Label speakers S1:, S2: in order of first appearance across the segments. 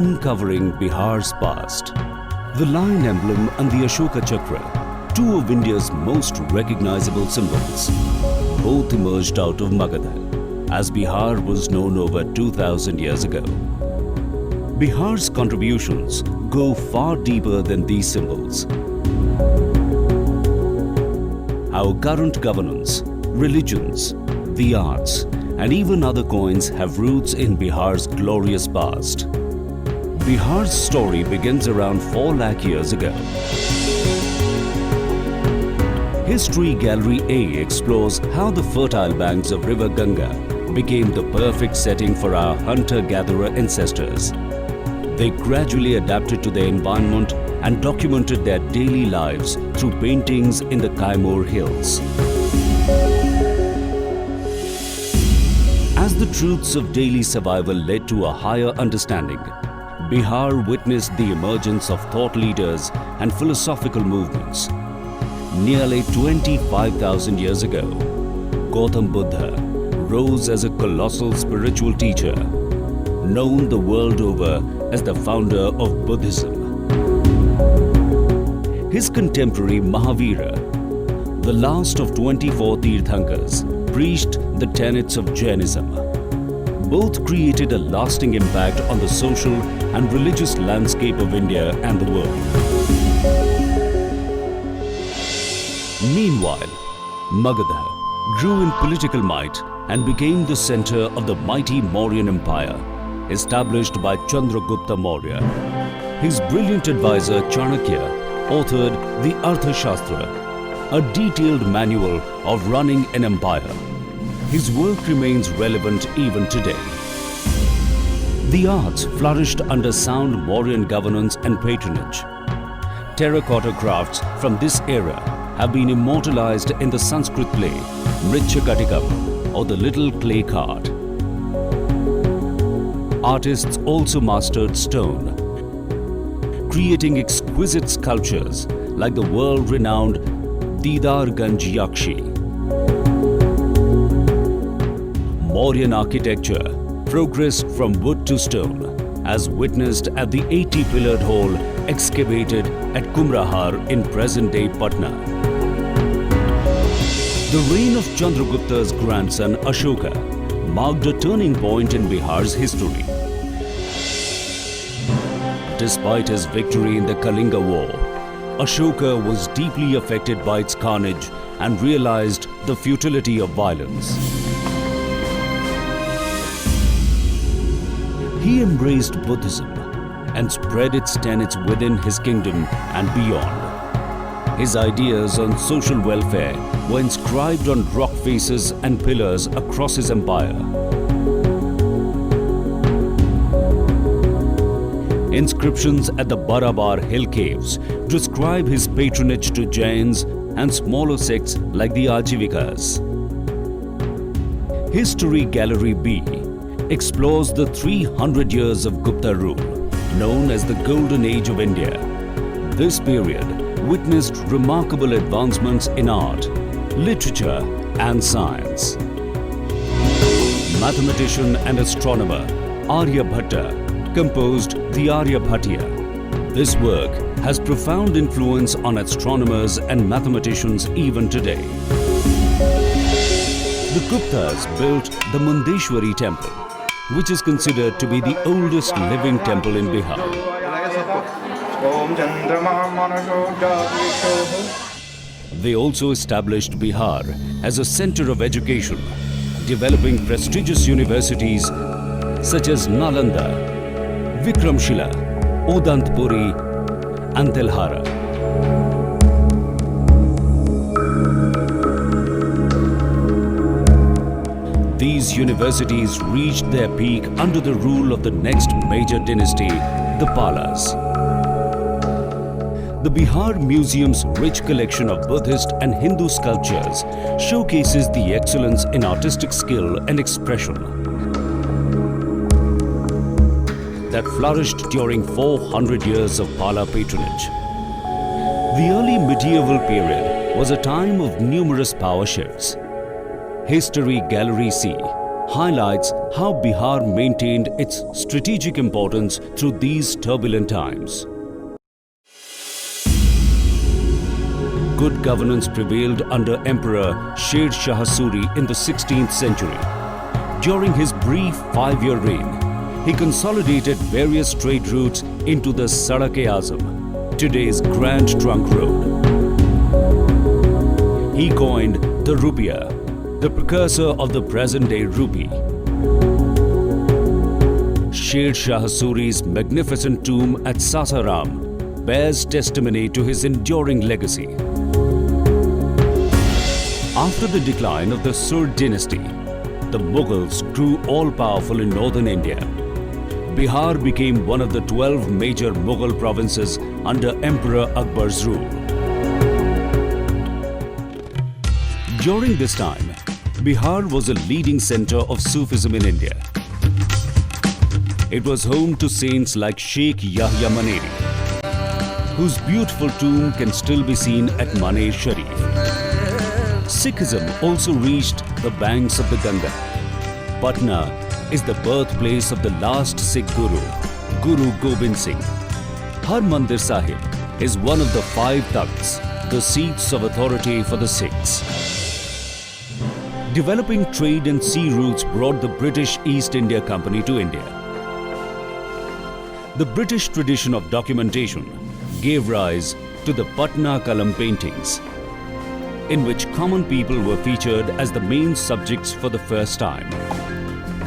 S1: uncovering Bihar's past. The lion emblem and the Ashoka Chakra, two of India's most recognizable symbols, both emerged out of Magadha, as Bihar was known over 2000 years ago. Bihar's contributions go far deeper than these symbols. Our current governance, religions, the arts, and even other coins have roots in Bihar's glorious past. Bihar's story begins around 4 lakh years ago. History Gallery A explores how the fertile banks of River Ganga became the perfect setting for our hunter-gatherer ancestors. They gradually adapted to their environment and documented their daily lives through paintings in the Kaimur Hills. As the truths of daily survival led to a higher understanding, Bihar witnessed the emergence of thought leaders and philosophical movements. Nearly 25,000 years ago, Gautam Buddha rose as a colossal spiritual teacher, known the world over as the founder of Buddhism. His contemporary Mahavira, the last of 24 Tirthankars, preached the tenets of Jainism. Both created a lasting impact on the social and religious landscape of India and the world. Meanwhile, Magadha grew in political might and became the center of the mighty Mauryan Empire, established by Chandragupta Maurya. His brilliant advisor Chanakya authored the Arthashastra, a detailed manual of running an empire. His work remains relevant even today. The arts flourished under sound Mauryan governance and patronage. Terracotta crafts from this era have been immortalized in the Sanskrit play Mritchakatikam, or the Little Clay Cart. Artists also mastered stone, creating exquisite sculptures like the world-renowned Didarganj Yakshi. Mauryan architecture progressed from wood to stone, as witnessed at the 80-pillared hall excavated at Kumrahar in present-day Patna. The reign of Chandragupta's grandson Ashoka marked a turning point in Bihar's history. Despite his victory in the Kalinga War, Ashoka was deeply affected by its carnage and realized the futility of violence. He embraced Buddhism and spread its tenets within his kingdom and beyond. His ideas on social welfare were inscribed on rock faces and pillars across his empire. Inscriptions at the Barabar hill caves describe his patronage to Jains and smaller sects like the Ajivikas. History Gallery B explores the 300 years of Gupta rule, known as the Golden Age of India. This period witnessed remarkable advancements in art, literature, and science. Mathematician and astronomer Aryabhatta composed the Aryabhatiya. This work has profound influence on astronomers and mathematicians even today. The Guptas built the Mundeshwari temple, which is considered to be the oldest living temple in Bihar. They also established Bihar as a center of education, developing prestigious universities such as Nalanda, Vikramshila, Udantpuri, and Telhara. These universities reached their peak under the rule of the next major dynasty, the Palas. The Bihar Museum's rich collection of Buddhist and Hindu sculptures showcases the excellence in artistic skill and expression that flourished during 400 years of Pala patronage. The early medieval period was a time of numerous power shifts. History Gallery C highlights how Bihar maintained its strategic importance through these turbulent times. Good governance prevailed under Emperor Sher Shah Suri in the 16th century. During his brief 5-year reign, he consolidated various trade routes into the Sarak-e-Azam, today's Grand Trunk Road. He coined the rupiah, the precursor of the present-day rupee. Sher Shah Suri's magnificent tomb at Sasaram bears testimony to his enduring legacy. After the decline of the Sur dynasty, the Mughals grew all-powerful in northern India. Bihar became one of the 12 major Mughal provinces under Emperor Akbar's rule. During this time, Bihar was a leading center of Sufism in India. It was home to saints like Sheikh Yahya Maneri, whose beautiful tomb can still be seen at Maner Sharif. Sikhism also reached the banks of the Ganga. Patna is the birthplace of the last Sikh Guru, Guru Gobind Singh. Harmandir Sahib is one of the 5 takhts, the seats of authority for the Sikhs. Developing trade and sea routes brought the British East India Company to India. The British tradition of documentation gave rise to the Patna Kalam paintings, in which common people were featured as the main subjects for the first time.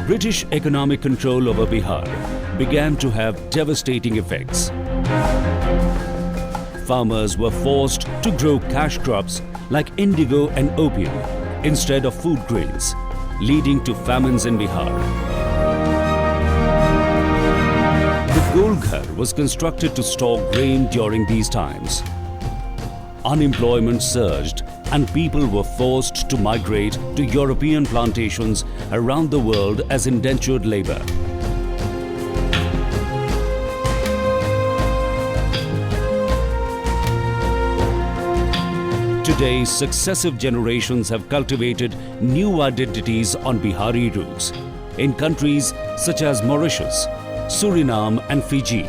S1: British economic control over Bihar began to have devastating effects. Farmers were forced to grow cash crops like indigo and opium instead of food grains, leading to famines in Bihar. The Golghar was constructed to store grain during these times. Unemployment surged and people were forced to migrate to European plantations around the world as indentured labor. Today, successive generations have cultivated new identities on Bihari roots in countries such as Mauritius, Suriname and Fiji.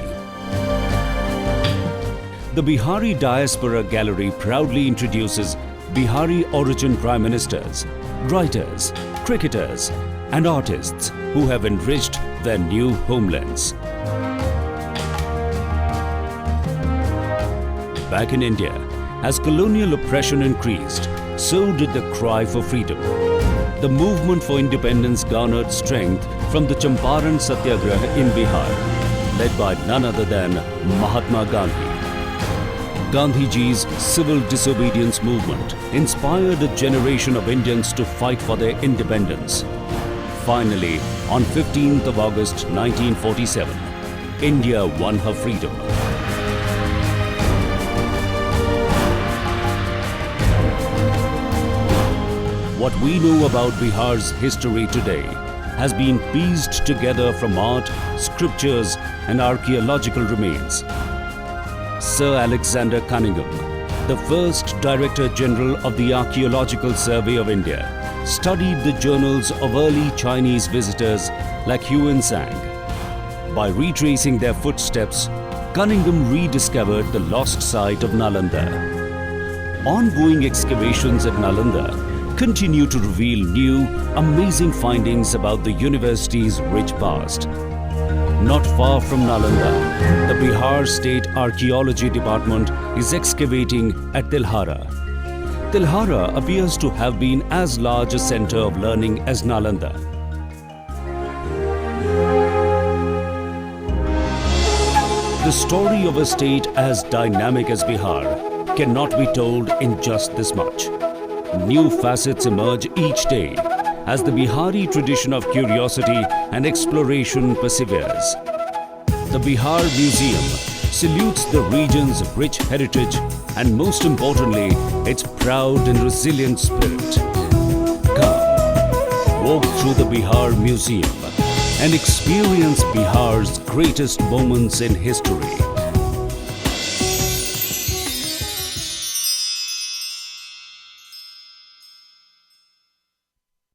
S1: The Bihari Diaspora Gallery proudly introduces Bihari origin prime ministers, writers, cricketers and artists who have enriched their new homelands. Back in India, as colonial oppression increased, so did the cry for freedom. The movement for independence garnered strength from the Champaran Satyagraha in Bihar, led by none other than Mahatma Gandhi. Gandhiji's civil disobedience movement inspired a generation of Indians to fight for their independence. Finally, on 15th of August 1947, India won her freedom. What we know about Bihar's history today has been pieced together from art, scriptures and archaeological remains. Sir Alexander Cunningham, the first Director General of the Archaeological Survey of India, studied the journals of early Chinese visitors like Huan Sang. By retracing their footsteps, Cunningham rediscovered the lost site of Nalanda. Ongoing excavations at Nalanda continue to reveal new, amazing findings about the university's rich past. Not far from Nalanda, the Bihar State Archaeology Department is excavating at Tilhara. Tilhara appears to have been as large a center of learning as Nalanda. The story of a state as dynamic as Bihar cannot be told in just this much. New facets emerge each day as the Bihari tradition of curiosity and exploration perseveres. The Bihar Museum salutes the region's rich heritage and, most importantly, its proud and resilient spirit. Come, walk through the Bihar Museum and experience Bihar's greatest moments in history.